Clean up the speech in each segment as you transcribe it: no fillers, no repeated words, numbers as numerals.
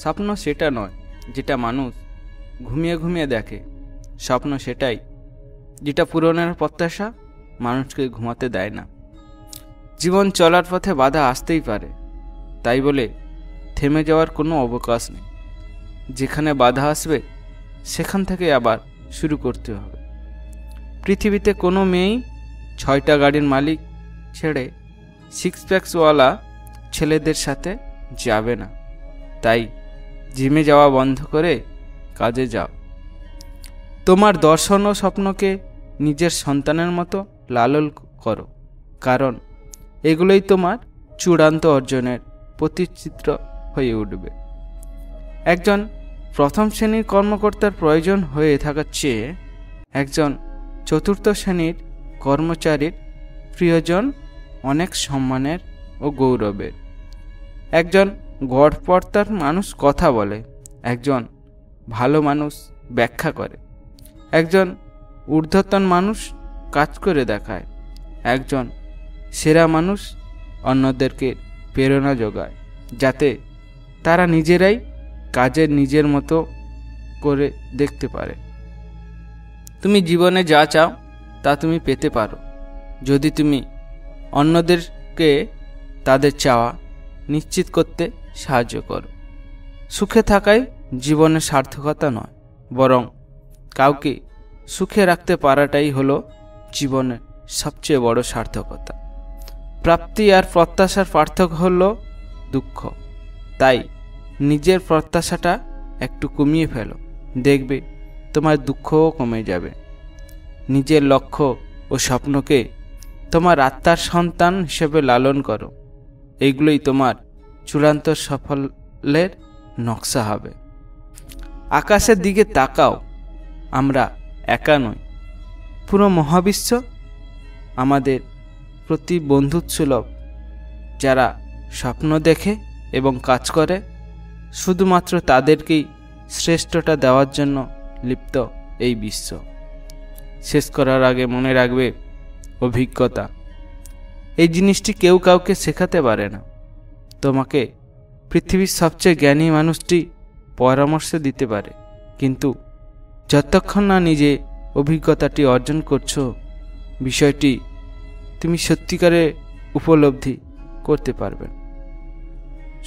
স্বপ্ন সেটা নয় যেটা মানুষ ঘুমিয়ে ঘুমিয়ে দেখে। স্বপ্ন সেটাই যেটা পূরণের প্রত্যাশা মানুষকে ঘুমাতে দেয় না। জীবন চলার পথে বাধা আসতেই পারে, তাই বলে থেমে যাওয়ার কোনো অবকাশ নেই। যেখানে বাধা আসবে সেখান থেকে আবার শুরু করতে হবে। পৃথিবীতে কোনো মেয়েই 6টা গাড়ির মালিক ছেড়ে সিক্স প্যাক্সওয়ালা ছেলেদের সাথে যাবে না। তাই জিমে যাওয়া বন্ধ করে কাজে যাও। তোমার দর্শন ও স্বপ্নকে নিজের সন্তানের মতো লালন করো, কারণ এগুলোই তোমার চূড়ান্ত অর্জনের প্রতিচিত্র হয়ে উঠবে। একজন প্রথম শ্রেণীর কর্মকর্তার প্রয়োজন হয়ে থাকার চেয়ে একজন চতুর্থ শ্রেণীর কর্মচারীর প্রিয়জন অনেক সম্মানের ও গৌরবের। একজন গড়পড়তার মানুষ কথা বলে, একজন ভালো মানুষ ব্যাখ্যা করে, একজন ঊর্ধ্বতন মানুষ কাজ করে দেখায়, একজন সেরা মানুষ অন্যদেরকে প্রেরণা যোগায়, যাতে তারা নিজেরাই কাজের নিজের মতো করে দেখতে পারে। তুমি জীবনে যা চাও তা তুমি পেতে পারো যদি তুমি অন্যদেরকে তাদের চাওয়া নিশ্চিত করতে সাহায্য করো। সুখে থাকাই জীবনের সার্থকতা নয়, বরং কাউকে সুখে রাখতে পারাটাই হলো জীবনের সবচেয়ে বড় সার্থকতা। প্রাপ্তি আর প্রত্যাশার পার্থক্য হলো দুঃখ। তাই নিজের প্রত্যাশাটা একটু কমিয়ে ফেলো, দেখবে তোমার দুঃখও কমে যাবে। নিজের লক্ষ্য ও স্বপ্নকে তোমার আত্মার সন্তান হিসেবে লালন করো। এইগুলোই তোমার চূড়ান্ত সফলের নকশা হবে। আকাশের দিকে তাকাও, আমরা একা নই। পুরো মহাবিশ্ব আমাদের প্রতি বন্ধুসুলভ। যারা স্বপ্ন দেখে এবং কাজ করে, শুধুমাত্র তাদেরকেই শ্রেষ্ঠটা দেওয়ার জন্য লিপ্ত এই বিশ্ব। শেষ করার আগে মনে রাখবে, অভিজ্ঞতা এই জিনিসটি কেউ কাউকে শেখাতে পারে না। তোমাকে পৃথিবীর সবচেয়ে জ্ঞানী মানুষটি পরামর্শ দিতে পারে, কিন্তু যতক্ষণ না নিজে অভিজ্ঞতাটি অর্জন করছো, বিষয়টি তুমি সত্যিকারে উপলব্ধি করতে পারবে।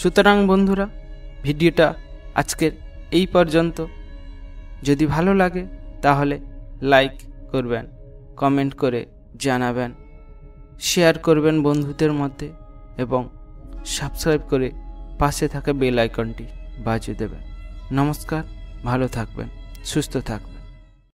সুতরাং বন্ধুরা, ভিডিওটা আজকের এই পর্যন্ত। যদি ভালো লাগে তাহলে লাইক করবেন, কমেন্ট করে জানাবেন, শেয়ার করবেন বন্ধুদের মধ্যে এবং সাবস্ক্রাইব করে পাশে থাকা বেল আইকনটি বাজিয়ে দেবেন। নমস্কার, ভালো থাকবেন, সুস্থ থাকবেন।